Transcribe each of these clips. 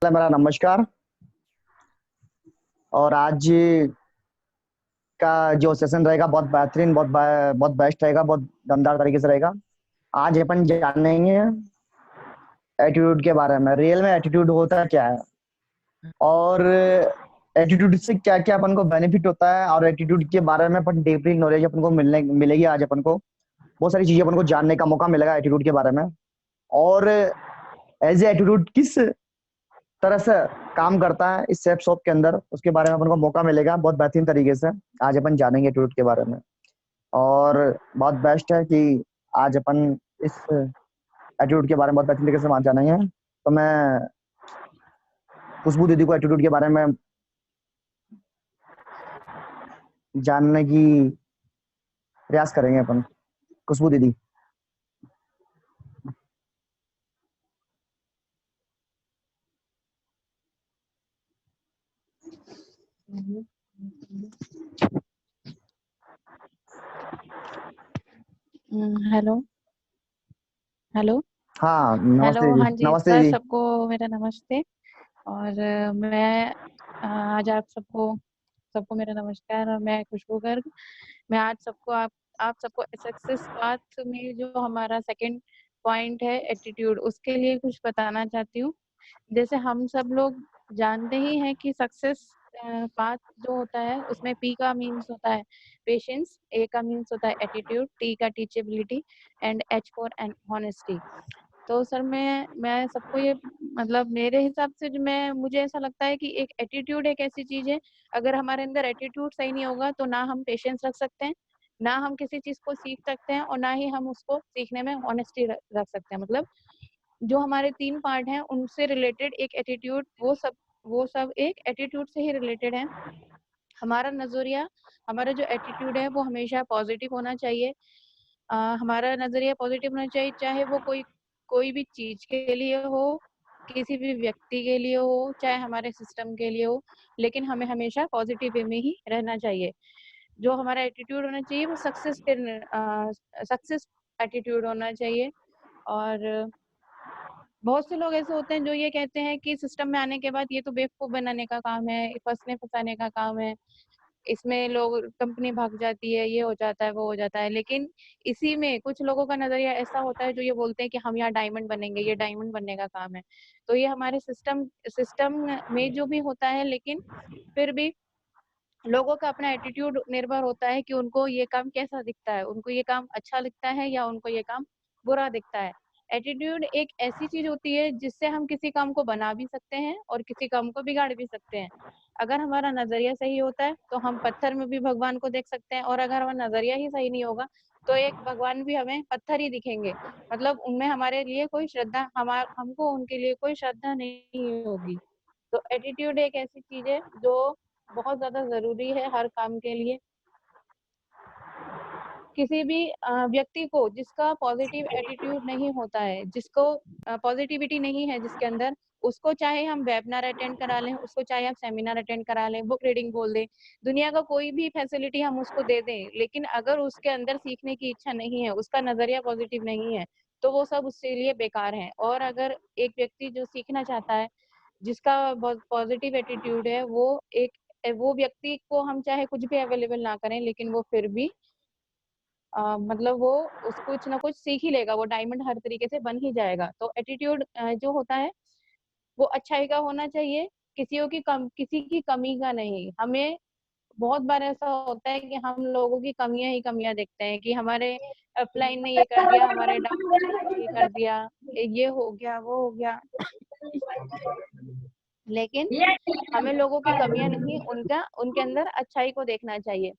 मेरा नमस्कार। और आज का जो सेशन रहेगा बहुत बेहतरीन, बहुत बेस्ट रहेगा, बहुत दमदार तरीके से रहेगा। आज अपन जानेंगे एटीट्यूड के बारे में। रियल में एटीट्यूड होता क्या है, और एटीट्यूड से क्या क्या अपन को बेनिफिट होता है, और एटीट्यूड के बारे में अपन डीपली नॉलेज अपन को मिलेगी। आज अपन को बहुत सारी चीजें अपन को जानने का मौका मिलेगा एटीट्यूड के बारे में। और एज ए एटीट्यूड किस तरह से काम करता है इस सेफ शॉप के अंदर, उसके बारे में अपन को मौका मिलेगा बहुत बेहतरीन तरीके से। आज अपन जानेंगे एटीट्यूड के बारे में। और बहुत बेस्ट है कि आज अपन इस एटीट्यूड के बारे में बहुत बेहतरीन तरीके से बात जानेंगे। तो मैं खुशबू दीदी को एटीट्यूड के बारे में जानने की प्रयास करेंगे अपन। खुशबू दीदी। हेलो हेलो हाँ, हेलो। नमस्ते हाँ दीदी। जी नमस्ते सर, दीदी। सबको मेरा नमस्ते। और मैं आज आप सबको सबको मेरा नमस्कार। और मैं खुशबू गर्ग। मैं आज सबको आप सबको सक्सेस पाथ में जो हमारा सेकंड पॉइंट है एटीट्यूड, उसके लिए कुछ बताना चाहती हूँ। जैसे हम सब लोग जानते ही हैं कि सक्सेस पाथ जो होता है उसमें पी का मीन्स होता है पेशेंस, ए का मीन्स होता है एटीट्यूड, टी का teachability and H for and honesty. तो सर मैं सबको ये मतलब मेरे हिसाब से जो मैं मुझे ऐसा लगता है कि एक एटीट्यूड एक ऐसी चीज है, अगर हमारे अंदर एटीट्यूड सही नहीं होगा तो ना हम पेशेंस रख सकते हैं, ना हम किसी चीज को सीख सकते हैं, और ना ही हम उसको सीखने में ऑनेस्टी रख सकते हैं। मतलब जो हमारे तीन पार्ट हैं उनसे रिलेटेड एक एटीट्यूड, वो सब एक एटीट्यूड से ही रिलेटेड है। हमारा नजरिया, हमारा जो एटीट्यूड है वो हमेशा पॉजिटिव होना चाहिए। हमारा नजरिया पॉजिटिव होना चाहिए, चाहे वो कोई भी चीज के लिए हो, किसी भी व्यक्ति के लिए हो, चाहे हमारे सिस्टम के लिए हो, लेकिन हमें हमेशा पॉजिटिव वे में ही रहना चाहिए। जो हमारा एटीट्यूड होना चाहिए वो सक्सेस एटीट्यूड होना चाहिए। और बहुत से लोग ऐसे होते हैं जो ये कहते हैं कि सिस्टम में आने के बाद ये तो बेवकूफ बनाने का काम है, फंसने फंसाने का काम है, इसमें लोग कंपनी भाग जाती है, ये हो जाता है, वो हो जाता है। लेकिन इसी में कुछ लोगों का नजरिया ऐसा होता है जो ये बोलते हैं कि हम यहाँ डायमंड बनेंगे, ये डायमंड बनने का काम है। तो ये हमारे सिस्टम में जो भी होता है, लेकिन फिर भी लोगों का अपना एटीट्यूड निर्भर होता है कि उनको ये काम कैसा दिखता है, उनको ये काम अच्छा दिखता है या उनको ये काम बुरा दिखता है। एटीट्यूड एक ऐसी चीज होती है जिससे हम किसी काम को बना भी सकते हैं और किसी काम को बिगाड़ भी सकते हैं। अगर हमारा नजरिया सही होता है तो हम पत्थर में भी भगवान को देख सकते हैं, और अगर हमारा नजरिया ही सही नहीं होगा तो एक भगवान भी हमें पत्थर ही दिखेंगे। मतलब उनमें हमारे लिए कोई श्रद्धा, हमको उनके लिए कोई श्रद्धा नहीं होगी। तो एटीट्यूड एक ऐसी चीज है जो बहुत ज्यादा जरूरी है हर काम के लिए। किसी भी व्यक्ति को जिसका पॉजिटिव एटीट्यूड नहीं होता है, जिसको पॉजिटिविटी नहीं है जिसके अंदर, उसको चाहे हम वेबिनार अटेंड करा लें, उसको चाहे आप सेमिनार अटेंड करा लें, बुक रीडिंग बोल दें, दुनिया का कोई भी फैसिलिटी हम उसको दे दें, लेकिन अगर उसके अंदर सीखने की इच्छा नहीं है, उसका नजरिया पॉजिटिव नहीं है, तो वो सब उसके लिए बेकार है। और अगर एक व्यक्ति जो सीखना चाहता है, जिसका बहुत पॉजिटिव एटीट्यूड है, वो व्यक्ति को हम चाहे कुछ भी अवेलेबल ना करें, लेकिन वो फिर भी मतलब वो उस कुछ ना कुछ सीख ही लेगा, वो डायमंड हर तरीके से बन ही जाएगा। तो एटीट्यूड जो होता है वो अच्छाई का होना चाहिए, किसी की कमी का नहीं। हमें बहुत बार ऐसा होता है कि हम लोगों की कमियां ही कमियां देखते हैं कि हमारे अपलाइन ने ये कर दिया, हमारे डाउनलाइन ने ये कर दिया, ये हो गया, वो हो गया। लेकिन हमें लोगों की कमियां नहीं, उनके अंदर अच्छाई को देखना चाहिए।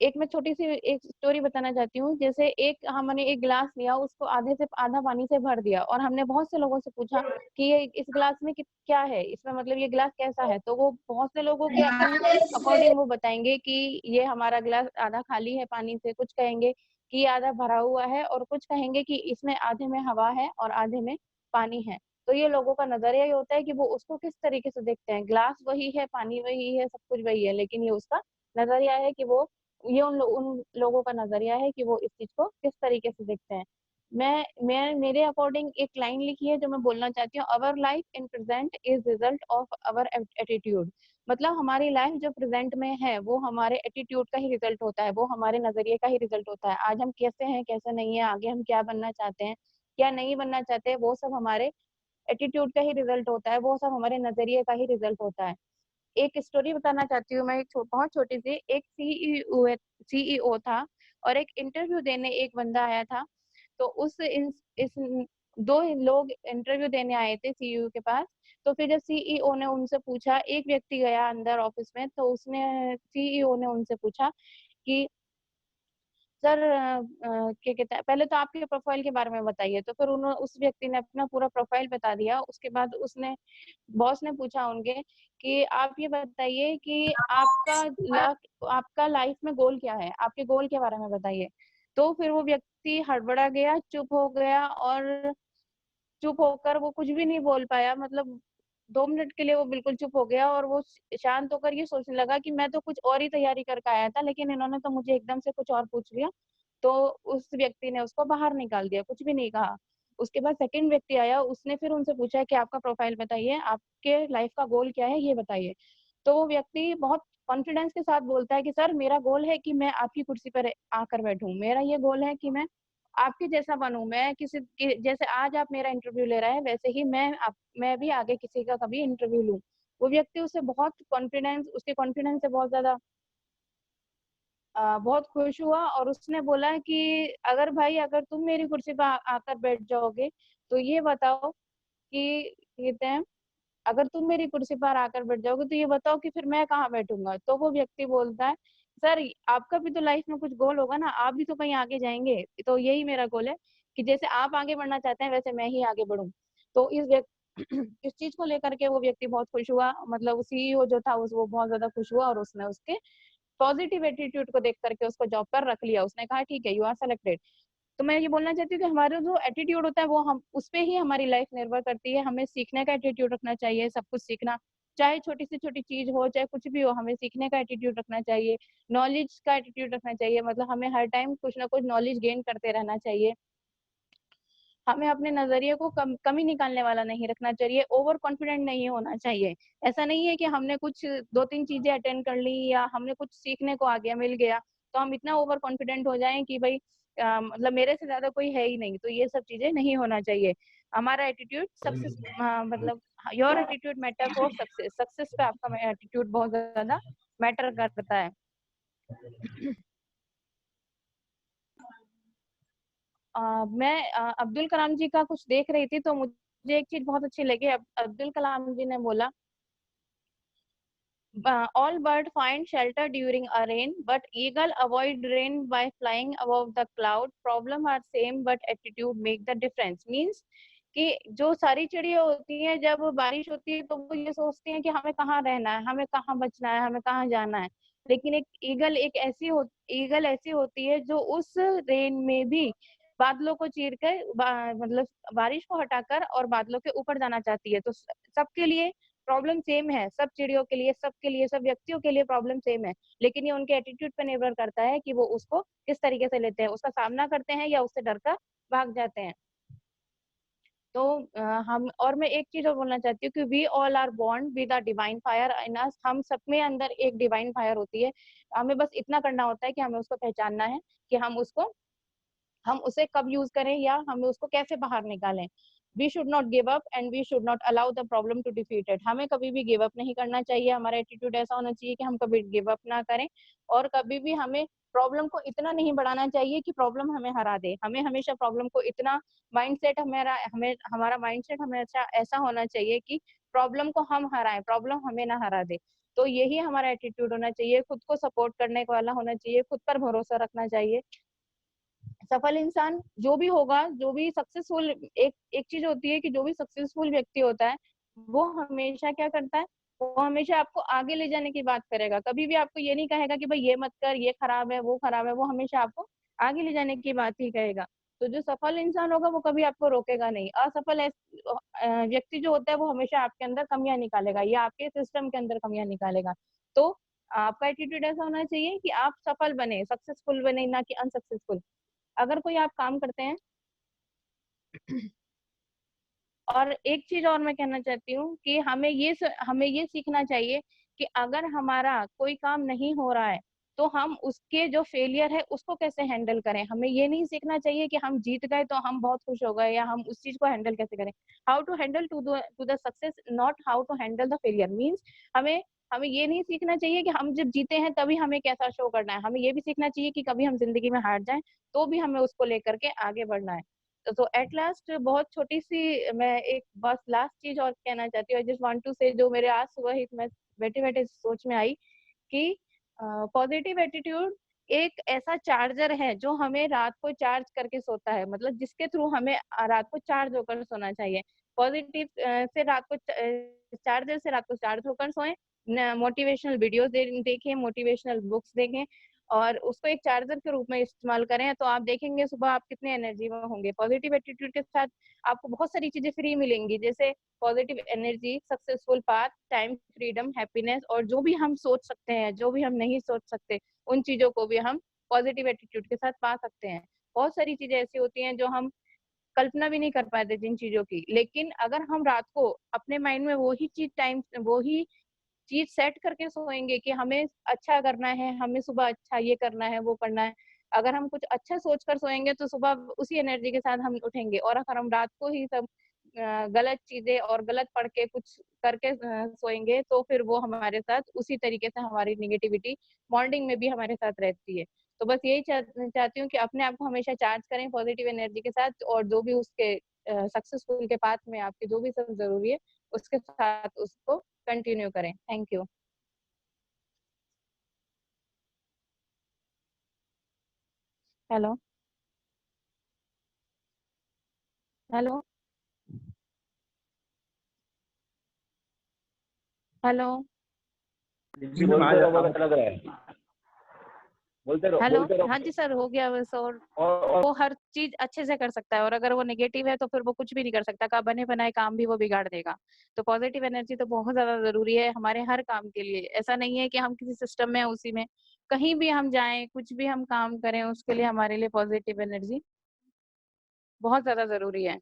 एक मैं छोटी सी एक स्टोरी बताना चाहती हूँ। जैसे हमने एक गिलास लिया, उसको आधे से आधा पानी से भर दिया, और हमने बहुत से लोगों से पूछा कि ये इस गिलास में क्या है, इसमें मतलब ये गिलास कैसा है। तो वो बहुत से लोगों के अकॉर्डिंग वो बताएंगे कि ये हमारा गिलास आधा खाली है पानी से, कुछ कहेंगे कि ये आधा भरा हुआ है, और कुछ कहेंगे कि इसमें आधे में हवा है और आधे में पानी है। तो ये लोगों का नजरिया ये होता है कि वो उसको किस तरीके से देखते हैं। ग्लास वही है, पानी वही है, सब कुछ वही है, लेकिन ये उसका नजरिया है कि वो ये उन लोगों का नजरिया है कि वो इस चीज को किस तरीके से देखते हैं। मैं मेरे अकॉर्डिंग एक लाइन लिखी है जो मैं बोलना चाहती हूँ, our life in present is result of our attitude. मतलब हमारी लाइफ जो प्रेजेंट में है वो हमारे एटीट्यूड का ही रिजल्ट होता है, वो हमारे नजरिए का ही रिजल्ट होता है। आज हम कैसे हैं कैसे नहीं है, आगे हम क्या बनना चाहते हैं क्या नहीं बनना चाहते, वो सब हमारे एटीट्यूड का ही रिजल्ट होता है, वो सब हमारे नजरिए का ही रिजल्ट होता है। एक स्टोरी बताना चाहती हूँ मैं, एक बहुत छोटी सी। एक सीईओ था और एक इंटरव्यू देने एक बंदा आया था। तो इस दो लोग इंटरव्यू देने आए थे सीईओ के पास। तो फिर जब सीईओ ने उनसे पूछा, एक व्यक्ति गया अंदर ऑफिस में, तो उसने सीईओ ने उनसे पूछा कि सर क्या कहते हैं, पहले तो आपके प्रोफाइल के बारे में बताइए। तो फिर उन्होंने उस व्यक्ति ने अपना पूरा प्रोफाइल बता दिया। उसके बाद उसने बॉस ने पूछा उनके कि आप ये बताइए कि आपका लाइफ में गोल क्या है, आपके गोल के बारे में बताइए। तो फिर वो व्यक्ति हड़बड़ा गया, चुप हो गया, और चुप होकर वो कुछ भी नहीं बोल पाया। मतलब 2 मिनट के लिए वो बिल्कुल चुप हो गया, और वो शांत होकर ये सोचने लगा कि मैं तो कुछ और ही तैयारी करके आया था, लेकिन इन्होंने तो मुझे एकदम से कुछ और पूछ लिया। तो उस व्यक्ति ने उसको बाहर निकाल दिया, कुछ भी नहीं कहा। उसके बाद सेकंड व्यक्ति आया, उसने फिर उनसे पूछा कि आपका प्रोफाइल बताइए, आपके लाइफ का गोल क्या है ये बताइए। तो वो व्यक्ति बहुत कॉन्फिडेंस के साथ बोलता है कि सर मेरा गोल है कि मैं आपकी कुर्सी पर आकर बैठूं, मेरा ये गोल है कि मैं आपके जैसा बनूं, मैं किसी के जैसे आज आप मेरा इंटरव्यू ले रहे हैं वैसे ही मैं भी आगे किसी का कभी इंटरव्यू लूं। वो व्यक्ति उससे बहुत कॉन्फिडेंस उसके कॉन्फिडेंस से बहुत ज्यादा बहुत खुश हुआ, और उसने बोला कि अगर भाई अगर तुम मेरी कुर्सी पर आकर बैठ जाओगे तो ये बताओ कि कहते हैं, अगर तुम मेरी कुर्सी पर आकर बैठ जाओगे तो ये बताओ कि फिर मैं कहाँ बैठूंगा। तो वो व्यक्ति बोलता है, सर आपका भी तो लाइफ में कुछ गोल होगा ना, आप भी तो कहीं आगे जाएंगे। तो यही मेरा गोल है कि जैसे आप आगे बढ़ना चाहते हैं वैसे मैं ही आगे बढ़ूं। तो इस चीज को लेकर के वो व्यक्ति बहुत खुश हुआ। मतलब सीईओ जो था वो बहुत ज्यादा खुश हुआ, और उसने उसके पॉजिटिव एटीट्यूड को देख करके उसको जॉब पर रख लिया। उसने कहा ठीक है, यू आर सेलेक्टेड। तो मैं ये बोलना चाहती हूँ कि हमारा जो एटीट्यूड होता है वो हम उस पे ही हमारी लाइफ निर्भर करती है। हमें सीखने का एटीट्यूड रखना चाहिए, सब कुछ सीखना, चाहे छोटी से छोटी चीज हो चाहे कुछ भी हो, हमें सीखने का एटीट्यूड रखना चाहिए, नॉलेज का एटीट्यूड रखना चाहिए। मतलब हमें हर टाइम कुछ ना कुछ नॉलेज गेन करते रहना चाहिए। हमें अपने नजरिए को कमी निकालने वाला नहीं रखना चाहिए, ओवर कॉन्फिडेंट नहीं होना चाहिए। ऐसा नहीं है कि हमने कुछ 2-3 चीजें अटेंड कर ली या हमने कुछ सीखने को आ गया मिल गया तो हम इतना ओवर कॉन्फिडेंट हो जाएं कि भाई मतलब मेरे से ज्यादा कोई है ही नहीं। तो ये सब चीजें नहीं होना चाहिए। हमारा एटीट्यूड सक्सेस मतलब your attitude matter for success, success पे आपका एटीट्यूड बहुत ज्यादा मैटर करता है। मैं अब्दुल कलाम जी का कुछ देख रही थी तो मुझे एक चीज बहुत अच्छी लगी। अब्दुल कलाम जी ने बोला, all bird find shelter during a rain, but eagle avoid rain by flying above the cloud. Problem are same, but attitude make the difference. Means कि जो सारी चिड़िया होती हैं जब बारिश होती है तो वो ये सोचती हैं कि हमें कहाँ रहना है, हमें कहाँ बचना है, हमें कहाँ जाना है। लेकिन ईगल ऐसी होती है जो उस रेन में भी बादलों को चीर कर मतलब बारिश को हटाकर और बादलों के ऊपर जाना चाहती है। तो सबके लिए प्रॉब्लम सेम है, सब चिड़ियों के लिए, सबके लिए, सब व्यक्तियों के लिए प्रॉब्लम सेम है। लेकिन ये उनके एटीट्यूड पर निर्भर करता है कि वो उसको किस तरीके से लेते हैं, उसका सामना करते हैं या उससे डर कर भाग जाते हैं। तो हम और मैं एक चीज और बोलना चाहती हूँ कि we all are born with a divine fire in us. हम सब में अंदर एक डिवाइन फायर होती है। हमें बस इतना करना होता है कि हमें उसको पहचानना है कि हम उसे कब यूज करें या हमें उसको कैसे बाहर निकालें। We should not give up and we should not allow the problem to defeat it. हमें कभी भी गिव अप नहीं करना चाहिए। हमारा एटीट्यूड ऐसा होना चाहिए कि हम कभी गिव अप ना करें, और कभी भी हमें प्रॉब्लम को इतना नहीं बढ़ाना चाहिए कि प्रॉब्लम हमें हरा दे। हमें हमेशा प्रॉब्लम को इतना माइंडसेट हमारा माइंडसेट हमेशा ऐसा होना चाहिए कि प्रॉब्लम को हम हराएं, प्रॉब्लम हमें ना हरा दे। तो यही हमारा एटीट्यूड होना चाहिए, खुद को सपोर्ट करने वाला होना चाहिए, खुद पर भरोसा रखना चाहिए। सफल इंसान जो भी होगा, जो भी सक्सेसफुल, एक एक चीज होती है कि जो भी सक्सेसफुल व्यक्ति होता है वो हमेशा क्या करता है, वो हमेशा आपको आगे ले जाने की बात करेगा। कभी भी आपको ये नहीं कहेगा कि भाई ये मत कर, ये खराब है, वो खराब है। वो हमेशा आपको आगे ले जाने की बात ही कहेगा। तो जो सफल इंसान होगा वो कभी आपको रोकेगा नहीं। असफल व्यक्ति जो होता है वो हमेशा आपके अंदर कमियां निकालेगा या आपके सिस्टम के अंदर कमियां निकालेगा। तो आपका एटीट्यूड ऐसा होना चाहिए कि आप सफल बने, सक्सेसफुल बने, ना कि अनसक्सेसफुल। अगर कोई आप काम करते हैं और एक चीज और मैं कहना चाहती हूँ कि हमें ये सीखना चाहिए कि अगर हमारा कोई काम नहीं हो रहा है तो हम उसके जो फेलियर है उसको कैसे हैंडल करें। हमें ये नहीं सीखना चाहिए कि हम जीत गए तो हम बहुत खुश हो गए, या हम उस चीज को हैंडल कैसे करें। How to handle to the success, not how to handle the failure. Means हमें हमें ये नहीं सीखना चाहिए कि हम जब जीते हैं तभी हमें कैसा शो करना है। हमें ये भी सीखना चाहिए कि कभी हम जिंदगी में हार जाएं तो भी हमें उसको लेकर के आगे बढ़ना है। तो एट लास्ट बहुत छोटी सी मैं एक बस लास्ट चीज और कहना चाहती हूँ। आई जस्ट वांट टू से, जो मेरे आज सुबह ही मैं बैठे बैठे सोच में आई कि पॉजिटिव एटीट्यूड एक ऐसा चार्जर है जो हमें रात को चार्ज करके सोता है, मतलब जिसके थ्रू हमें रात को चार्ज होकर सोना चाहिए। पॉजिटिव से रात को चार्जर से रात को चार्ज होकर सोएं, मोटिवेशनल वीडियोस देखें, मोटिवेशनल बुक्स देखें और उसको एक चार्जर के रूप में इस्तेमाल करें, तो आप देखेंगे सुबह आप कितने एनर्जी में होंगे। पॉजिटिव एटीट्यूड के साथ आपको बहुत सारी चीजें फ्री मिलेंगी, जैसे positive energy, successful path, time, freedom, happiness, और जो भी हम सोच सकते हैं, जो भी हम नहीं सोच सकते, उन चीजों को भी हम पॉजिटिव एटीट्यूड के साथ पा सकते हैं। बहुत सारी चीजें ऐसी होती हैं जो हम कल्पना भी नहीं कर पाते जिन चीजों की, लेकिन अगर हम रात को अपने माइंड में वो ही चीज सेट करके सोएंगे कि हमें अच्छा करना है, हमें सुबह अच्छा ये करना है, वो करना है। अगर हम कुछ अच्छा सोच कर सोएंगे तो सुबह उसी एनर्जी के साथ हम उठेंगे। और अगर हम रात को ही सब गलत चीजें और गलत पढ़ के कुछ करके सोएंगे तो फिर वो हमारे साथ उसी तरीके से हमारी निगेटिविटी मॉर्निंग में भी हमारे साथ रहती है। तो बस यही चाहती हूँ कि अपने आप को हमेशा चार्ज करें पॉजिटिव एनर्जी के साथ, और जो भी उसके सक्सेसफुल के पाथ में आपके जो भी सब जरूरी है उसके साथ उसको कंटिन्यू करें। Thank you. Hello. Hello. Hello. जी बोलते रहो, बहुत अच्छा लग रहा है। बोलते रहो, हेलो। बोलते हाँ रहो। जी सर, हो गया बस। और और वो हर चीज अच्छे से कर सकता है, और अगर वो नेगेटिव है तो फिर वो कुछ भी नहीं कर सकता, का बने बनाए काम भी वो बिगाड़ देगा। तो पॉजिटिव एनर्जी तो बहुत ज्यादा जरूरी है हमारे हर काम के लिए। ऐसा नहीं है कि हम किसी सिस्टम में उसी में कहीं भी हम जाएं, कुछ भी हम काम करें, उसके लिए हमारे लिए पॉजिटिव एनर्जी बहुत ज्यादा जरूरी है।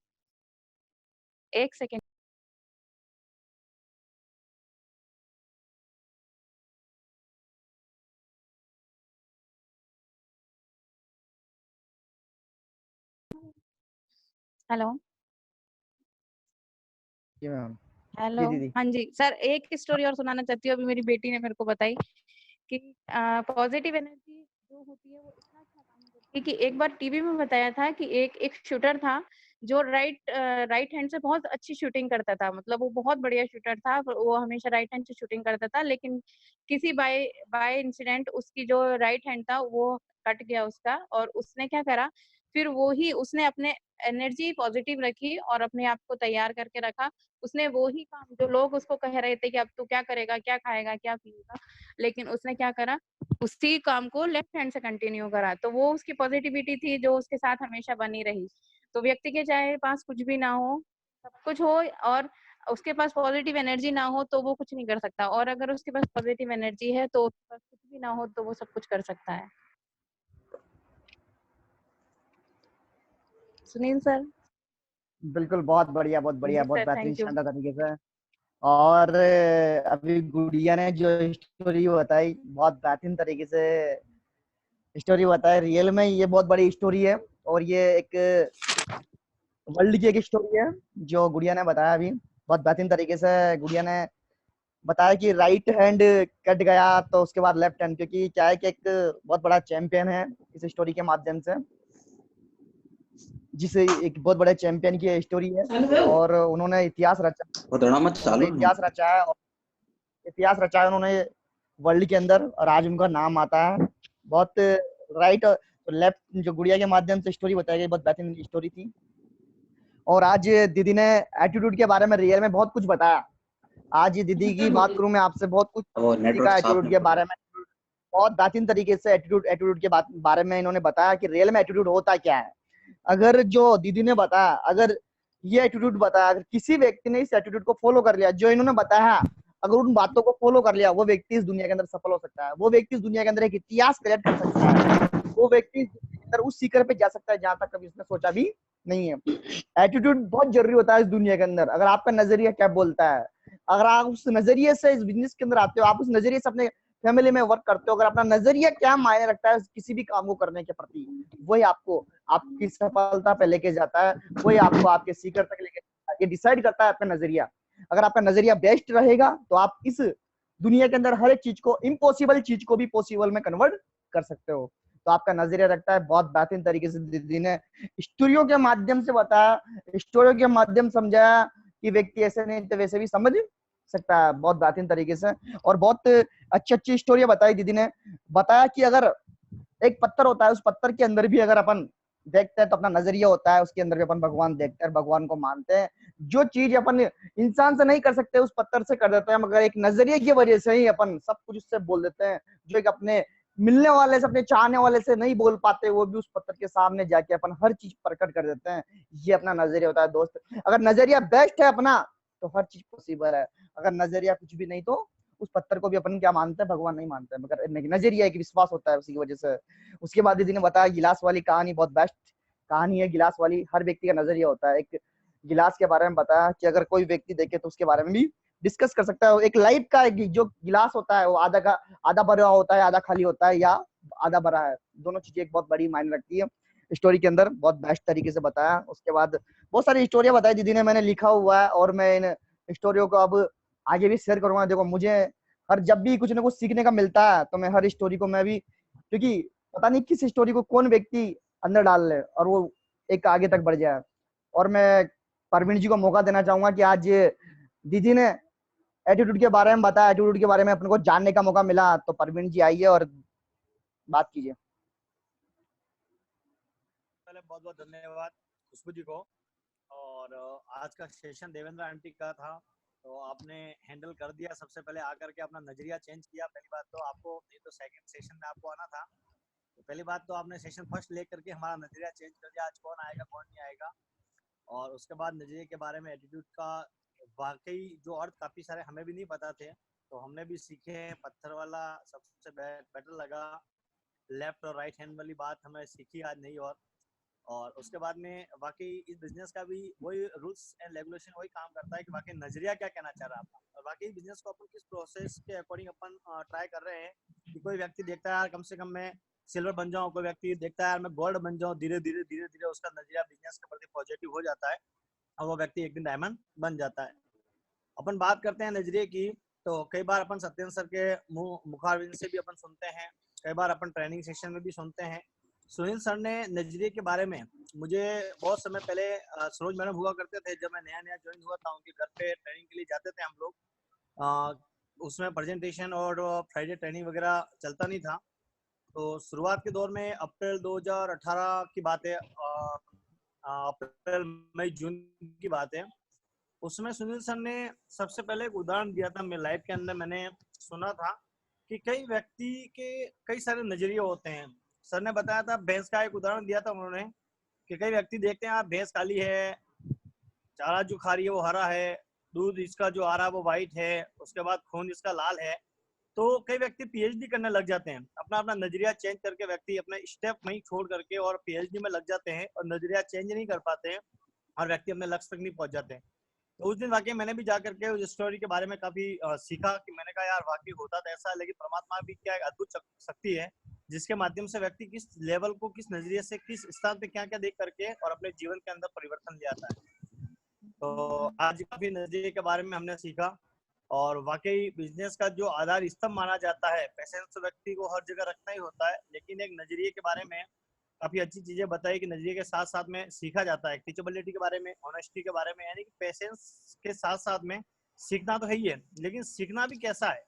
एक सेकेंड। हेलो। जी मैम। हेलो। जी दीदी। हाँ जी सर, एक स्टोरी और सुनाना चाहती हूँ। अभी मेरी बेटी ने मेरे को बताई कि पॉजिटिव एनर्जी जो होती है वो इतना अच्छा काम करती है कि एक बार टीवी में बताया था कि एक एक शूटर था जो राइट हैंड से बहुत अच्छी शूटिंग करता था। मतलब वो बहुत बढ़िया शूटर था, वो हमेशा राइट हैंड से शूटिंग करता था, लेकिन किसी बाय बाय इंसिडेंट उसकी जो राइट हैंड था वो कट गया उसका। और उसने क्या करा, फिर वो ही उसने अपने एनर्जी पॉजिटिव रखी और अपने आप को तैयार करके रखा। उसने वो ही काम, जो लोग उसको कह रहे थे कि अब तू क्या करेगा, क्या खाएगा, क्या पिएगा, लेकिन उसने क्या करा, उसी काम को लेफ्ट हैंड से कंटिन्यू करा। तो वो उसकी पॉजिटिविटी थी जो उसके साथ हमेशा बनी रही। तो व्यक्ति के चाहे पास कुछ भी ना हो, सब कुछ हो, और उसके पास पॉजिटिव एनर्जी ना हो तो वो कुछ नहीं कर सकता, और अगर उसके पास पॉजिटिव एनर्जी है तो उसके पास कुछ भी ना हो तो वो सब कुछ कर सकता है। सुनील सर। बिल्कुल, बहुत बढ़िया, बहुत बढ़िया, जी बहुत सर, बेहतरीन, थैंक यू। शानदार तरीके से। और अभी गुड़िया ने जो स्टोरी बताई, बहुत बेहतरीन तरीके से स्टोरी बताई। रियल में ये बहुत बड़ी स्टोरी है, और ये एक वर्ल्ड की एक स्टोरी है जो गुड़िया ने बताया अभी बहुत बेहतरीन तरीके से। गुड़िया ने बताया कि राइट हैंड कट गया तो उसके बाद लेफ्ट हैंड, क्योंकि क्या है कि एक बहुत बड़ा चैंपियन है इस स्टोरी के माध्यम से, जिसे एक बहुत बड़े चैंपियन की स्टोरी है, और उन्होंने इतिहास रचा। उन्होंने इतिहास रचा है, और इतिहास रचा है उन्होंने वर्ल्ड के अंदर, और आज उनका नाम आता है बहुत। राइट और लेफ्ट जो गुड़िया के माध्यम से स्टोरी बताई गई, बहुत बेहतरीन स्टोरी थी। और आज दीदी ने एटीट्यूड के बारे में रियल में बहुत कुछ बताया। आज ये दीदी की बात करूं मैं आपसे, बहुत कुछ सीखा एटीट्यूड के बारे में। बहुत बेहतरीन तरीके से एटीट्यूड एटीट्यूड के बारे में इन्होंने बताया कि रियल में एटीट्यूड होता क्या है। अगर जो दीदी ने बताया, अगर ये एटीट्यूड बताया, अगर किसी व्यक्ति ने इस एटीट्यूड को फॉलो कर लिया जो इन्होंने बताया, अगर उन बातों को फॉलो कर लिया, वो व्यक्ति इस दुनिया के अंदर सफल हो सकता है। वो व्यक्ति इस दुनिया के अंदर एक इतिहास क्रिएट कर सकता है। वो व्यक्ति इस दुनिया के अंदर उस शिखर पे जा सकता है जहां तक कभी उसने सोचा भी नहीं है। एटीट्यूड बहुत जरूरी होता है इस दुनिया के अंदर। अगर आपका नजरिया क्या बोलता है, अगर आप उस नजरिए से इस बिजनेस के अंदर आते हो, आप उस नजरिए से अपने फैमिली में वर्क करते हो, अगर अपना नजरिया क्या मायने रखता है किसी भी काम को करने के प्रति, वही आपको आपकी सफलता पे लेके जाता है, वही आपको आपके शिखर तक लेके जाता है। ये डिसाइड करता है आपका नजरिया। अगर आपका नजरिया बेस्ट रहेगा तो आप इस दुनिया के अंदर हर एक चीज को, इम्पॉसिबल चीज को भी पॉसिबल में कन्वर्ट कर सकते हो। तो आपका नजरिया रखता है। बहुत बेहतरीन तरीके से दीदी ने स्टोरियों के माध्यम से बताया, स्टोरियों के माध्यम समझाया कि व्यक्ति ऐसे नहीं तो वैसे भी समझ सकता है, बहुत बेहतरीन तरीके से। और बहुत अच्छी अच्छी स्टोरी बताई दीदी ने। बताया कि अगर एक पत्थर होता है, उस पत्थर के अंदर भी अगर अपन देखते हैं तो अपना नजरिया होता है, उसके अंदर भी अपन भगवान देखते हैं, भगवान को मानते हैं। जो चीज अपन इंसान से नहीं कर सकते उस पत्थर से कर देते हैं, मगर एक नजरिए की वजह से ही अपन सब कुछ उससे बोल देते हैं। जो एक अपने मिलने वाले से, अपने चाहने वाले से नहीं बोल पाते, वो भी उस पत्थर के सामने जाके अपन हर चीज प्रकट कर देते हैं। ये अपना नजरिया होता है दोस्त। अगर नजरिया बेस्ट है अपना तो हर चीज पॉसिबल है। अगर नजरिया कुछ भी नहीं तो उस पत्थर को भी अपन क्या मानते हैं, भगवान नहीं मानते हैं, मगर नजरिया एक विश्वास होता है, उसी की वजह से। उसके बाद दीदी ने बताया गिलास वाली कहानी, बहुत बेस्ट कहानी है गिलास वाली। हर व्यक्ति का नजरिया होता है। एक गिलास के बारे में बताया कि अगर कोई व्यक्ति देखे तो उसके बारे में भी डिस्कस कर सकता है। एक लाइफ का जो गिलास होता है वो आधा भरा होता है, आधा खाली होता है, या आधा भरा है। दोनों चीजें एक बहुत बड़ी मायने रखती है। स्टोरी के अंदर बहुत बेस्ट तरीके से बताया। उसके बाद बहुत सारी स्टोरियां बताई दीदी ने, मैंने लिखा हुआ है और मैं इन स्टोरियों को अब आगे भी शेयर करूंगा। देखो मुझे हर जब भी कुछ ना कुछ सीखने का मिलता है तो मैं हर स्टोरी को मैं भी, क्योंकि पता नहीं किस स्टोरी को कौन व्यक्ति अंदर डाल ले और वो एक आगे तक बढ़ जाए। और मैं परवीन जी को मौका देना चाहूंगा कि आज दीदी ने एटीट्यूड के बारे में बताया, एटीट्यूड के बारे में अपने को जानने का मौका मिला, तो परवीन जी आइए और बात कीजिए। पहले बहुत बहुत धन्यवाद खुशबू जी को। और आज का सेशन देवेंद्र आंटी का था, तो आपने हैंडल कर दिया। सबसे पहले आकर के अपना नजरिया चेंज किया। पहली बात तो आपको, नहीं तो सेकंड सेशन में आपको आना था, तो पहली बात तो आपने सेशन फर्स्ट लेकर के हमारा नजरिया चेंज कर दिया, आज कौन आएगा कौन नहीं आएगा। और उसके बाद नजरिए के बारे में, एटीट्यूड का वाकई जो अर्थ काफी सारे हमें भी नहीं पता थे, तो हमने भी सीखे। पत्थर वाला सबसे बेटर लगा, लेफ्ट और राइट हैंड वाली बात हमें सीखी आज नहीं। और उसके बाद में वाकई इस बिजनेस का भी वही रूल्स एंड रेगुलेशन वही काम करता है कि वाकई नजरिया क्या कहना चाह रहा है आपका, और वाकई बिजनेस को अपन किस प्रोसेस के अकॉर्डिंग अपन ट्राई कर रहे हैं। कि कोई व्यक्ति देखता है यार कम से कम मैं सिल्वर बन जाऊं, कोई व्यक्ति देखता है यार मैं गोल्ड बन जाऊं, धीरे धीरे धीरे धीरे उसका नजरिया बिजनेस के प्रति पॉजिटिव हो जाता है और वो व्यक्ति एक दिन डायमंड बन जाता है। अपन बात करते हैं नजरिए की, तो कई बार अपन सत्येंद्र सर के मुखारबिंद से भी अपन सुनते हैं, कई बार अपन ट्रेनिंग सेशन में भी सुनते हैं। सुनील सर ने नजरिए के बारे में मुझे बहुत समय पहले, सरोज मैडम हुआ करते थे जब मैं नया नया ज्वाइन हुआ था, उनके घर पे ट्रेनिंग के लिए जाते थे हम लोग। उसमें प्रेजेंटेशन और फ्राइडे ट्रेनिंग वगैरह चलता नहीं था। तो शुरुआत के दौर में अप्रैल 2018 की बात है, अप्रैल मई जून की बात है। उसमें सुनील सर ने सबसे पहले एक उदाहरण दिया था मेरे लाइफ के अंदर। मैंने सुना था कि कई व्यक्ति के कई सारे नजरिए होते हैं। सर ने बताया था, भैंस का एक उदाहरण दिया था उन्होंने कि कई व्यक्ति देखते हैं भैंस काली है, चारा जो खा रही है वो हरा है, दूध इसका जो आ रहा है वो व्हाइट है, उसके बाद खून इसका लाल है। तो कई व्यक्ति पीएचडी करने लग जाते हैं, अपना अपना नजरिया चेंज करके व्यक्ति अपने स्टेप नहीं छोड़ करके और पीएचडी में लग जाते हैं और नजरिया चेंज नहीं कर पाते हैं और व्यक्ति अपने लक्ष्य तक नहीं पहुंच जाते हैं। तो उस दिन वाकई मैंने भी जाकर के उस स्टोरी के बारे में काफी सीखा कि मैंने कहा यार वाकई होता तो ऐसा है, लेकिन परमात्मा भी क्या एक अद्भुत शक्ति है जिसके माध्यम से व्यक्ति किस लेवल को, किस नजरिए से, किस स्थान पे क्या क्या देख करके और अपने जीवन के अंदर परिवर्तन ले आता है। तो आज काफी नजरिए के बारे में हमने सीखा। और वाकई बिजनेस का जो आधार स्तंभ माना जाता है, पैसेंस व्यक्ति को हर जगह रखना ही होता है, लेकिन एक नजरिए के बारे में काफी अच्छी चीजें बताई कि नजरिए के साथ साथ में सीखा जाता है। टीचेबिलिटी के बारे में, ऑनेस्टी के बारे में, यानी कि पेशेंस के साथ साथ में सीखना तो है ही है, लेकिन सीखना भी कैसा है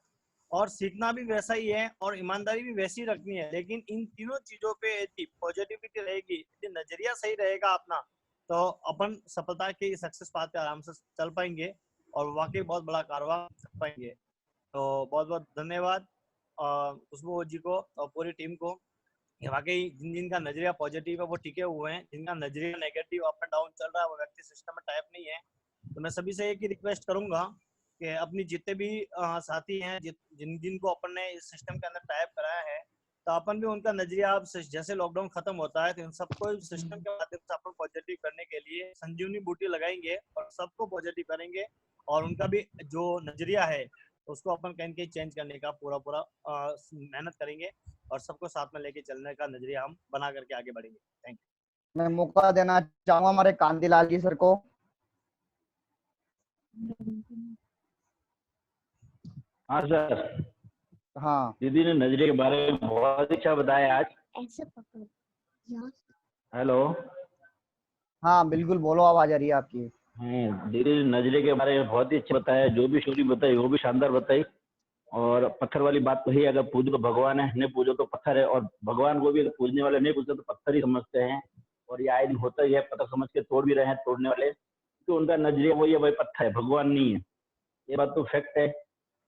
और सीखना भी वैसा ही है और ईमानदारी भी वैसी ही रखनी है। लेकिन इन तीनों चीजों पे यदि पॉजिटिविटी रहेगी, यदि नजरिया सही रहेगा अपना, तो अपन सफलता के सक्सेस पाथ पे आराम से चल पाएंगे और वाकई बहुत बड़ा कारोबार कर पाएंगे। तो बहुत बहुत धन्यवाद खुशबू जी को और पूरी टीम को। वाकई जिन जिनका नजरिया पॉजिटिव है वो टिके हुए हैं, जिनका नजरिया नेगेटिव अप एंड डाउन चल रहा है वो व्यक्ति सिस्टम में टाइप नहीं है। तो मैं सभी से एक ही रिक्वेस्ट करूंगा कि अपनी जितने भी साथी हैं जिन जिनको अपन ने इस सिस्टम के अंदर टाइप कराया है, तो अपन भी उनका नजरिया अब जैसे लॉकडाउन खत्म होता है तो इन सबको सिस्टम के माध्यम से अपन पॉजिटिव करने के लिए संजीवनी बूटी लगाएंगे और सबको पॉजिटिव करेंगे और उनका भी जो नजरिया है उसको अपन कहीं कहीं चेंज करने का पूरा पूरा मेहनत करेंगे और सबको साथ में लेके चलने का नजरिया हम बना करके आगे बढ़ेंगे। Thank you. मैं मौका देना चाहूंगा हमारे कांतिलाल जी सर को। हाँ सर, हाँ दीदी ने नजरिए के बारे में बहुत अच्छा बताया आज। हेलो। हाँ बिल्कुल, बोलो, आवाज आ रही है आपकी। दीदी ने नजरिए के बारे में बहुत ही अच्छा बताया, जो भी स्टोरी बताई वो भी शानदार बताई। और पत्थर वाली बात तो है, अगर पूजो तो भगवान है, नहीं पूजो तो पत्थर है, और भगवान को भी अगर पूजने वाले नहीं पूजते तो पत्थर ही समझते हैं। और ये आए दिन होता ही है, पत्थर समझ के तोड़ भी रहे हैं तोड़ने वाले, तो उनका नजरिया वही है, भाई पत्थर है, भगवान नहीं है। ये बात तो फैक्ट है।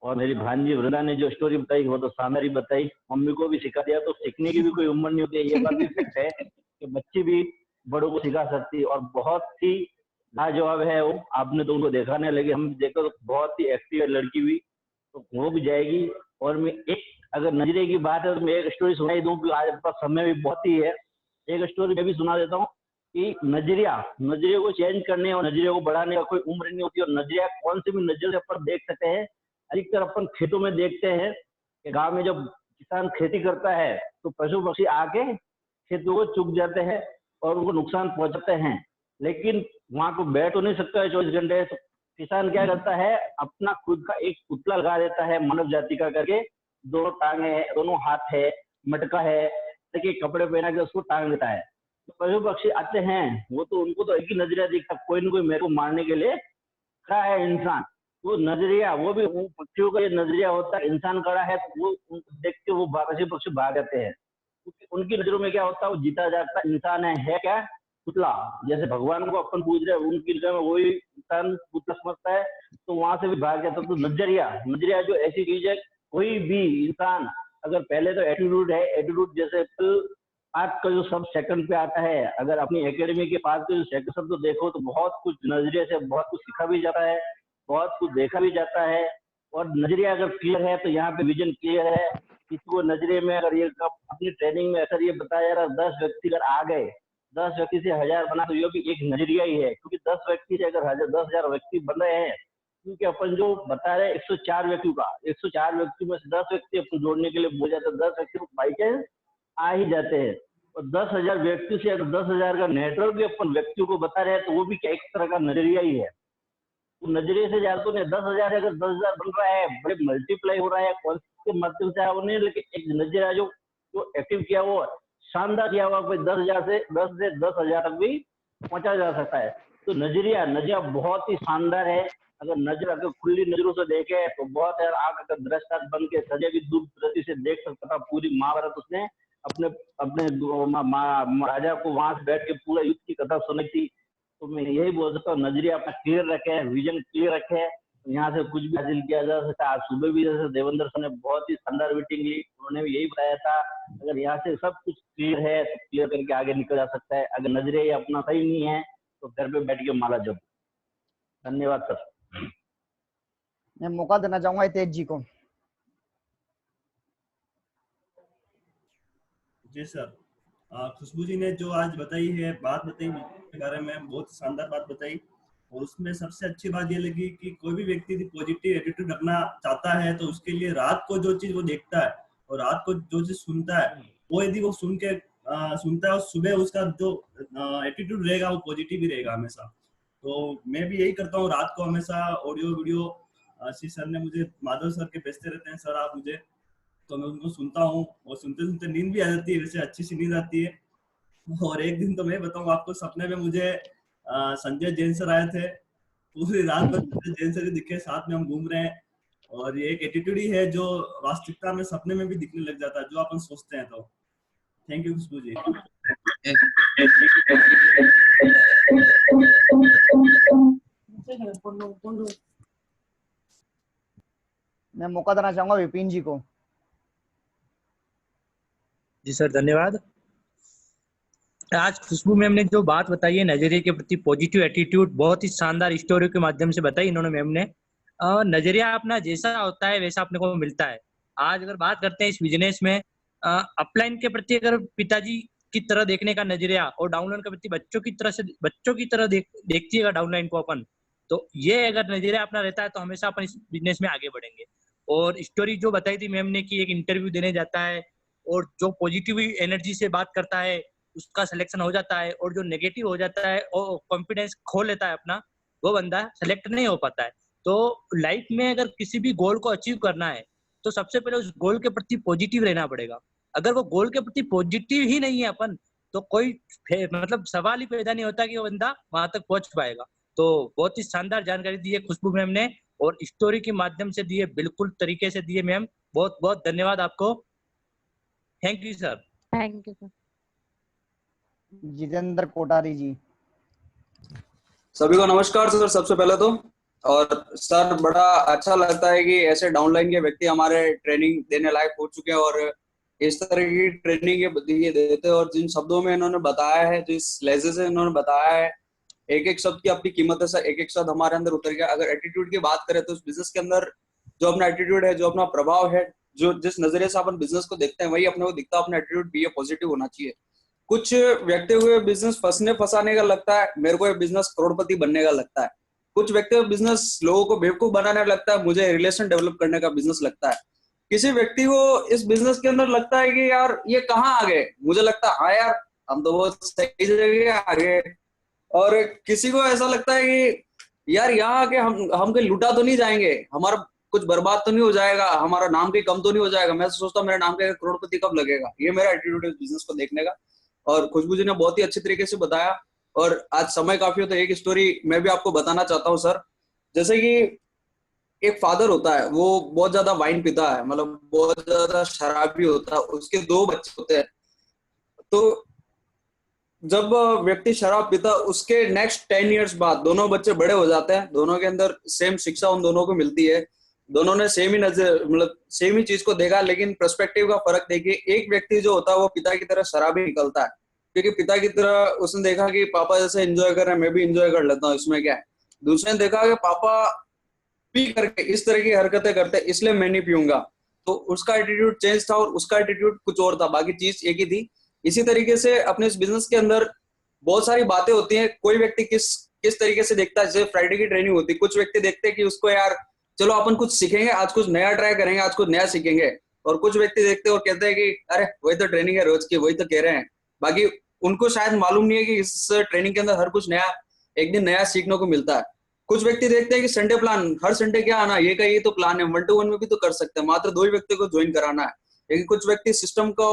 और मेरी भांजी वृंदा ने जो स्टोरी बताई वो तो शानदार ही बताई, मम्मी को भी सिखा दिया, तो सीखने की भी कोई उम्र नहीं होती है। ये बात भी फैक्ट है कि बच्ची भी बड़ों को सिखा सकती है, और बहुत ही लाजवाब है वो। आपने तो उनको देखा नहीं, लेकिन हम देखो तो बहुत ही एक्टिव है लड़की भी, तो वो भी जाएगी। और मैं एक, अगर नजरिए की बात है तो मैं एक स्टोरी सुनाई दूं, कि आज पास समय भी बहुत ही है। एक स्टोरी मैं भी सुना देता हूँ कि नजरिए को चेंज करने और नजरिए को बढ़ाने का कोई उम्र नहीं होती। और नजरिया कौन से भी नजर से अपन देख सकते हैं। अधिकतर अपन खेतों में देखते हैं कि गांव में जब किसान खेती करता है तो पशु पक्षी आके खेतों को चुग जाते हैं और उनको नुकसान पहुंचाते हैं, लेकिन वहां को बैठ तो नहीं सकता है 24 घंटे। तो किसान क्या करता है, अपना खुद का एक पुतला लगा देता है मानव जाति का करके, दोनों टांगे है, दोनों हाथ है, मटका है, देखिए कपड़े पहना के उसको टांग देता है। तो पशु पक्षी आते हैं, वो तो उनको तो एक ही नजरिया दिखता, कोई ना कोई मेरे को मारने के लिए खड़ा है इंसान। वो नजरिया, वो भी पक्षियों का ये नजरिया होता है, इंसान खड़ा है तो वो उनको देख के वो पक्षी भाग जाते हैं, क्योंकि उनकी नजरों में क्या होता है, वो जीता जागता इंसान है क्या, पुतला। जैसे भगवान को अपन पूज रहे हैं, उनकी नजर में वही इंसान पुतला समझता है, तो वहां से भी भाग जाता है। तो नजरिया जो ऐसी चीज है, कोई भी इंसान, अगर पहले तो एटीट्यूड है, एटीट्यूड जैसे आज का जो सब सेकंड पे आता है, अगर अपनी एकेडमी के पास के जो सेकंड सब तो देखो तो बहुत कुछ नजरिए से बहुत कुछ सीखा भी जाता है, बहुत कुछ देखा भी जाता है। और नजरिया अगर क्लियर है तो यहाँ पे विजन क्लियर है। इसको नजरिए में अगर ये अपनी ट्रेनिंग में अगर ये बताया जा रहा है, 10 व्यक्ति अगर आ गए, 10 व्यक्ति से 1000 बना, तो ये भी एक नजरिया ही है। क्योंकि 10 व्यक्ति से अगर 10,000 व्यक्ति बन रहे हैं, क्योंकि अपन जो बता रहे हैं 104 व्यक्तियों का, 104 व्यक्ति में से 10 व्यक्ति अपन जोड़ने के लिए बोल जाते हैं, 10 व्यक्ति बाई चांस आ ही जाते हैं। और 10,000 व्यक्ति से अगर 10,000 का नेटवर्क भी अपन व्यक्तियों को बता रहे हैं, तो वो भी क्या एक तरह का नजरिया ही है। तो नजरिए से ज्यादा तो नहीं, 10,000 अगर 10,000 बन रहा है, बड़े मल्टीप्लाई हो रहा है, कौन के माध्यम से वो नहीं, लेकिन एक नजरिया जो एक्टिव किया वो शानदार किया हुआ, 10,000 से 10,000 तक भी पहुंचा जा सकता है। तो नजरिया बहुत ही शानदार है। अगर खुली नजरों से देखे तो बहुत यार, आंख अगर दृष्टा बन के सजे भी दूर दृष्टि से देख सकता था। पूरी महाभारत उसने अपने अपने राजा को वहां से बैठ के पूरा युद्ध की कथा सुनी थी। तो मैं यही बोल सकता हूँ, नजरिया अपना क्लियर रखे, विजन क्लियर रखे, यहाँ से कुछ भी हासिल किया जा सकता है। आज सुबह भी जैसे देवेंद्र सर ने बहुत ही शानदार मीटिंग ली, उन्होंने भी यही बताया था, अगर यहाँ से सब कुछ क्लियर है तो क्लियर करके आगे निकल जा सकता है। अगर नजरिया अपना सही नहीं है तो घर पे बैठ के माला जप। धन्यवाद सर। मैं मौका देना चाहूंगा तेज जी को। जी सर, खुशबू जी ने जो आज बताई है, बात बताई के बारे में, बहुत शानदार बात बताई। और उसमें सबसे अच्छी बात ये लगी कि कोई भी व्यक्ति पॉजिटिव एटीट्यूड रखना चाहता है तो उसके लिए रात को जो चीज वो देखता है और रात को जो चीज सुनता है, वो यदि वो सुनता है और सुबह उसका जो एटीट्यूड रहेगा वो पॉजिटिव ही रहेगा हमेशा। तो मैं भी यही करता हूँ, रात को हमेशा ऑडियो वीडियो आशीष सर ने मुझे, माधव सर के भेजते रहते हैं सर आप मुझे, तो मैं उनको सुनता हूँ और सुनते सुनते नींद भी आ जाती है, वैसे अच्छी सी नींद आती है। और एक दिन तो मैं बताऊँ आपको, सपने में मुझे संजय जैन सर आए थे, पूरी रात भर संजय जैन सर दिखे, साथ में हम घूम रहे हैं। और ये एक एटीट्यूड ही है जो वास्तविकता में सपने में भी दिखने लग जाता है, जो अपन सोचते हैं। तो थैंक यू खुशबू जी। मैं मौका देना चाहूंगा विपिन जी को। जी सर, धन्यवाद। आज खुशबू मैम ने जो बात बताई है नजरिए के प्रति पॉजिटिव एटीट्यूड, बहुत ही शानदार स्टोरी के माध्यम से बताई इन्होंने मैम ने। नजरिया अपना जैसा होता है वैसा अपने को मिलता है। आज अगर बात करते हैं इस बिजनेस में, अपलाइन के प्रति अगर पिताजी की तरह देखने का नजरिया और डाउनलाइन के प्रति बच्चों की तरह देखती है डाउनलाइन को अपन, तो ये अगर नजरिया अपना रहता है तो हमेशा अपन इस बिजनेस में आगे बढ़ेंगे। और स्टोरी जो बताई थी मैम ने कि एक इंटरव्यू देने जाता है और जो पॉजिटिव एनर्जी से बात करता है उसका सिलेक्शन हो जाता है, और जो नेगेटिव हो जाता है और कॉन्फिडेंस खो लेता है अपना, वो बंदा सेलेक्ट नहीं हो पाता है। तो लाइफ में अगर किसी भी गोल को अचीव करना है तो सबसे पहले उस गोल के प्रति पॉजिटिव रहना पड़ेगा। अगर वो गोल के प्रति पॉजिटिव ही नहीं है अपन, तो कोई मतलब सवाल ही पैदा नहीं होता कि वो बंदा वहां तक पहुंच पाएगा। तो बहुत ही शानदार जानकारी दी है खुशबू मैम ने, और स्टोरी के माध्यम से दिए, बिल्कुल तरीके से दिए मैम। बहुत बहुत धन्यवाद आपको। Thank you sir. Thank you sir. Jitendra Kothari ji. सभी को नमस्कार सर, सबसे पहले तो। और सर बड़ा अच्छा लगता है कि ऐसे डाउनलाइन के व्यक्ति हमारे ट्रेनिंग देने लायक हो चुके हैं और इस तरह की ट्रेनिंग ये देते हैं, और जिन शब्दों में इन्होंने बताया है, जिस लहजे से इन्होंने बताया है, एक एक शब्द की अपनी कीमत है सर, एक एक शब्द हमारे अंदर उतर गया। अगर एटीट्यूड की बात करें तो उस बिजनेस के अंदर जो अपना एटीट्यूड है, जो अपना प्रभाव है, जो जिस नजरिए से अपन बिजनेस को देखते हैं वही अपने को दिखता है। अपना एटीट्यूड भी पॉजिटिव होना चाहिए। कुछ व्यक्ति हुए बिजनेस फंसाने का लगता है, मेरे को ये बिजनेस करोड़पति बनने का लगता है। कुछ व्यक्ति बिजनेस लोगों को बेवकूफ बनाने का लगता है, मुझे रिलेशन डेवलप करने का बिजनेस लगता है। किसी व्यक्ति को इस बिजनेस के अंदर लगता है कि यार ये कहाँ आ गए, मुझे लगता है हाँ यार हम तो बहुत सही जगह आ गए। और किसी को ऐसा लगता है कि यार यहाँ आके हम कहीं लुटा तो नहीं जाएंगे, हमारा कुछ बर्बाद तो नहीं हो जाएगा, हमारा नाम कहीं कम तो नहीं हो जाएगा। मैं सोचता हूँ मेरा नाम का करोड़पति कब लगेगा। ये मेरा एटीट्यूड है बिजनेस को देखने का। और खुशबू जी ने बहुत ही अच्छी तरीके से बताया। और आज समय काफी हो तो एक स्टोरी मैं भी आपको बताना चाहता हूँ सर। जैसे कि एक फादर होता है, वो बहुत ज्यादा वाइन पीता है, मतलब बहुत ज्यादा शराबी होता है, उसके 2 बच्चे होते हैं। तो जब व्यक्ति शराब पीता, उसके नेक्स्ट 10 इयर्स बाद दोनों बच्चे बड़े हो जाते हैं, दोनों के अंदर सेम शिक्षा उन दोनों को मिलती है, दोनों ने सेम ही नजर मतलब सेम ही चीज को देखा, लेकिन पर्सपेक्टिव का फर्क देखिए। एक व्यक्ति जो होता है वो पिता की तरह शराबी निकलता है, क्योंकि पिता की तरह उसने देखा कि पापा जैसे एंजॉय कर रहे हैं मैं भी एंजॉय कर लेता हूँ, इसमें क्या है। दूसरे ने देखा कि पापा पी करके इस तरह की हरकतें करते हैं, इसलिए मैं नहीं पीऊंगा। तो उसका एटीट्यूड चेंज था और उसका एटीट्यूड कुछ और था, बाकी चीज एक ही थी। इसी तरीके से अपने इस बिजनेस के अंदर बहुत सारी बातें होती हैं। कोई व्यक्ति किस तरीके से देखता है, जैसे फ्राइडे की ट्रेनिंग होती है, कुछ व्यक्ति देखते हैं कि उसको यार चलो अपन कुछ सीखेंगे, आज कुछ नया ट्राई करेंगे, आज कुछ नया सीखेंगे। और कुछ व्यक्ति देखते हैं और कहते हैं कि अरे वही तो ट्रेनिंग है रोज की, वही तो कह रहे हैं। बाकी उनको शायद मालूम नहीं है कि इस ट्रेनिंग के अंदर हर कुछ नया, एक दिन नया सीखने को मिलता है। कुछ व्यक्ति देखते हैं कि संडे प्लान, हर संडे क्या आना, ये का ये तो प्लान है, 1-to-1 में भी तो कर सकते हैं, मात्र 2 ही व्यक्ति को ज्वाइन कराना है। लेकिन कुछ व्यक्ति सिस्टम को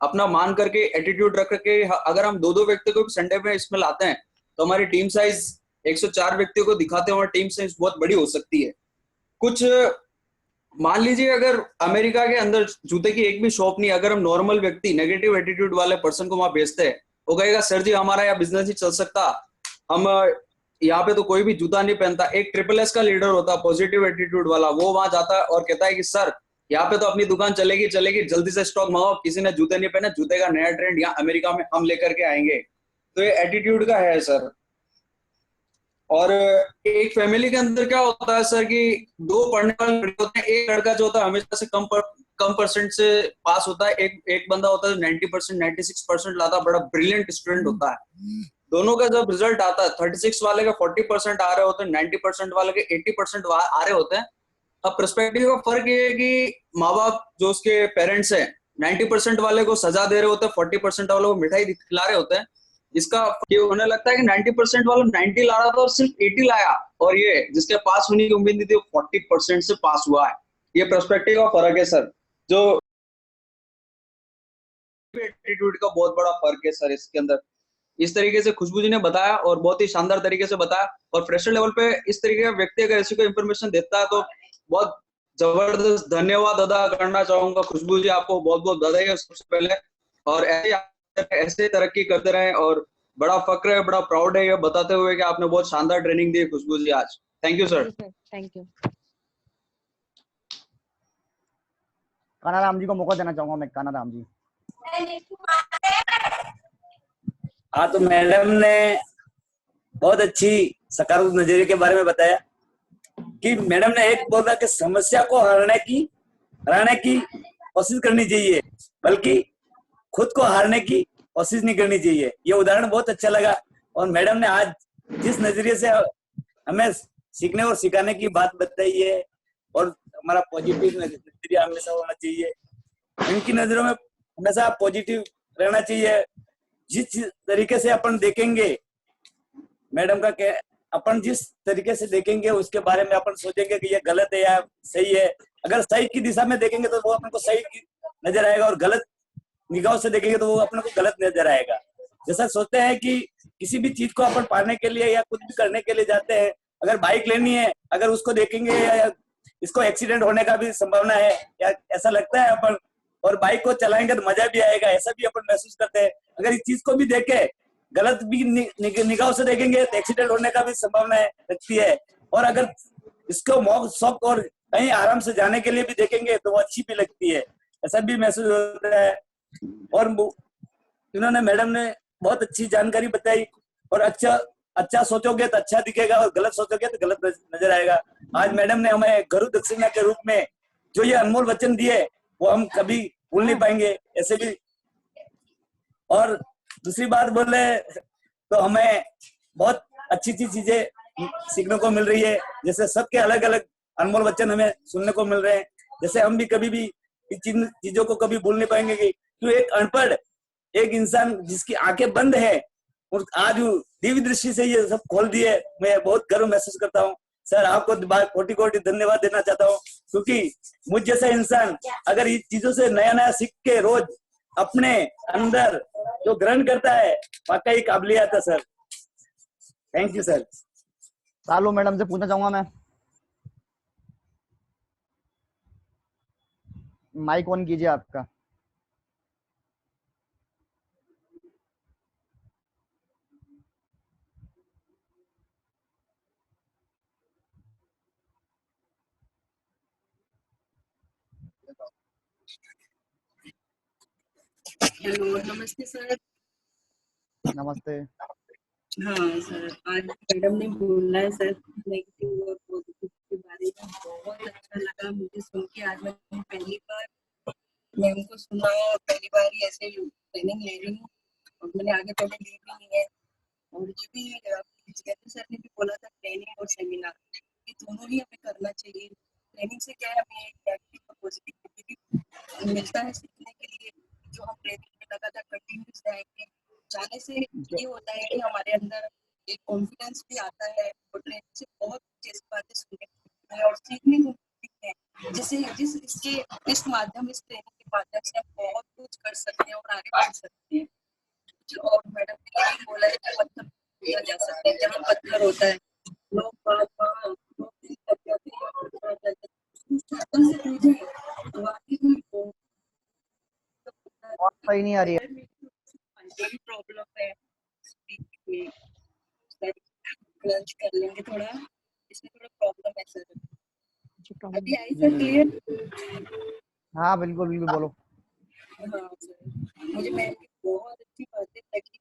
अपना मान करके, एटीट्यूड रख के, अगर हम 2-2 व्यक्ति को संडे में इसमें लाते हैं तो हमारी टीम साइज 104 व्यक्तियों को दिखाते हैं और टीम साइज बहुत बड़ी हो सकती है। कुछ मान लीजिए अगर अमेरिका के अंदर जूते की एक भी शॉप नहीं, अगर हम नॉर्मल व्यक्ति नेगेटिव एटीट्यूड वाले पर्सन को वहां भेजते हैं, वो कहेगा सर जी हमारा यहाँ बिजनेस ही चल सकता, हम यहाँ पे तो कोई भी जूता नहीं पहनता। एक SSS का लीडर होता है पॉजिटिव एटीट्यूड वाला, वो वहां जाता है और कहता है कि सर यहाँ पे तो अपनी दुकान चलेगी, जल्दी से स्टॉक मंगाओ, किसी ने जूते नहीं पहने, जूते का नया ट्रेंड यहाँ अमेरिका में हम लेकर के आएंगे। तो ये एटीट्यूड का है सर। और एक फैमिली के अंदर क्या होता है सर कि 2 पढ़ने वाले लड़के होते हैं, एक लड़का जो होता है हमेशा से कम परसेंट से पास होता है, एक बंदा होता है 90%, 96% लाता, बड़ा ब्रिलियंट स्टूडेंट होता है। दोनों का जब रिजल्ट आता है, 36 वाले का 40% आ रहे होते हैं, 90% वाले के 80% आ रहे होते हैं। अब पर्सपेक्टिव का फर्क ये है कि माँ बाप जो उसके पेरेंट्स हैं 90% वाले को सजा दे रहे होते हैं, 40% वाले को मिठाई खिला रहे होते हैं। इसका उन्हें लगता है कि 90% वाला 90 ला रहा था और सिर्फ 80 लाया, और ये जिसके पास होने की उम्मीद नहीं थी 40% से पास हुआ है। ये पर्सपेक्टिव का फर्क है सर, जो एटीट्यूड का बहुत बड़ा फर्क है सर इसके अंदर। इस तरीके से खुशबू जी ने बताया और बहुत ही शानदार तरीके से बताया। और फ्रेशर लेवल पे इस तरीके का व्यक्ति अगर ऐसी कोई इंफॉर्मेशन देता है तो बहुत जबरदस्त धन्यवाद अदा करना चाहूंगा। खुशबू जी आपको बहुत बहुत बधाई है सबसे पहले, और ऐसे तरक्की करते रहे। और बड़ा फक्र है, बड़ा प्राउड है ये बताते हुए कि आपने बहुत शानदार ट्रेनिंग दी है खुशबू जी आज। Thank you sir. Thank you. Kanaram ji को मौका देना चाहूंगा मैं। कानाराम जी। हाँ, तो मैडम ने बहुत अच्छी सकारात्मक नजरिए के बारे में बताया कि मैडम ने एक बोला कि समस्या को हराने की कोशिश करनी चाहिए, बल्कि खुद को हारने की कोशिश नहीं करनी चाहिए। ये उदाहरण बहुत अच्छा लगा। और मैडम ने आज जिस नजरिए से हमें सीखने और सिखाने की बात बताई है, और हमारा पॉजिटिव नजरिया हमेशा होना चाहिए, इनकी नजरों में हमेशा पॉजिटिव रहना चाहिए। जिस तरीके से अपन देखेंगे मैडम का क्या, अपन जिस तरीके से देखेंगे उसके बारे में अपन सोचेंगे कि ये गलत है या सही है। अगर सही की दिशा में देखेंगे तो वो अपन को सही नजर आएगा, और गलत निगाह से देखेंगे तो वो अपने को गलत नजर आएगा। जैसा सोचते हैं कि किसी भी चीज को अपन पाने के लिए या कुछ भी करने के लिए जाते हैं, अगर बाइक लेनी है, अगर उसको देखेंगे या इसको एक्सीडेंट होने का भी संभावना है, या ऐसा लगता है अपन, और बाइक को चलाएंगे तो मजा भी आएगा, ऐसा भी अपन महसूस करते हैं। अगर इस चीज को भी देखे, गलत भी निगाह से देखेंगे तो एक्सीडेंट होने का भी संभावना लगती है। और अगर इसको शौक और कहीं आराम से जाने के लिए भी देखेंगे तो वो अच्छी भी लगती है, ऐसा भी महसूस होता है। और इन्होंने मैडम ने बहुत अच्छी जानकारी बताई। और अच्छा सोचोगे तो अच्छा दिखेगा, और गलत सोचोगे तो गलत नजर आएगा। आज मैडम ने हमें गुरु दक्षिणा के रूप में जो ये अनमोल वचन दिए वो हम कभी भूल नहीं पाएंगे, ऐसे भी। और दूसरी बात बोले तो हमें बहुत अच्छी चीजें सीखने को मिल रही है। जैसे सबके अलग अलग अनमोल वचन हमें सुनने को मिल रहे हैं। जैसे हम भी कभी भी इन चीजों को कभी भूल नहीं पाएंगे कि क्यों एक अनपढ़ एक इंसान जिसकी आंखें बंद है और आज दिव्य दृष्टि से ये सब खोल दिए, मैं बहुत गर्व महसूस करता हूँ। सर आपको कोटि कोटि धन्यवाद देना चाहता हूँ, क्योंकि मुझ जैसा इंसान अगर इन चीजों से नया नया सीख के रोज अपने अंदर जो ग्रहण करता है, वाकई काबिलियत है sir. Thank you sir. Salu madam से पूछना चाहूंगा मैं, माइक ऑन कीजिए आपका। हेलो, नमस्ते सर। नमस्ते। हाँ सर, आज मैडम ने बोला है सर नेगेटिव और पॉजिटिव के बारे में, बहुत अच्छा लगा मुझे सुन के। आज मैं पहली बार मैम को सुना और पहली बार ही ऐसे ट्रेनिंग ले रही हूँ, और मैंने आगे पहले ली भी नहीं है। और ये भी जैसे सर ने भी बोला था, ट्रेनिंग और सेमिनार ये दोनों ही हमें करना चाहिए। ट्रेनिंग से क्या है, हमें एक नेगेटिव और पॉजिटिव भी मिलता है सीखने के लिए। जो हम ट्रेनिंग में लगातार कंटिन्यूस जाएंगे, जाने से ये होता है कि हमारे अंदर एक कॉन्फिडेंस भी आता है, और ट्रेनिंग से बहुत चीज बातें सुनने को मिलती है और सीखने को मिलती है। जैसे इस माध्यम, इस ट्रेनिंग के माध्यम से हम बहुत कुछ कर सकते हैं और आगे बढ़ सकते हैं। और मैडम ने ये भी बोला है कि पत्थर किया जा सकता है, जहाँ पत्थर होता है लोग लोग दिल कर जाते हैं और से पूछे तो वाकई में सही नहीं आ रही है। प्रॉब्लम है, लंच कर लेंगे थोड़ा, इसमें थोड़ा प्रॉब्लम है सर। अभी आई सर क्लियर? हाँ बिल्कुल बिल्कुल बोलो। हाँ सर, मुझे मैम की बहुत अच्छी बातें लगी।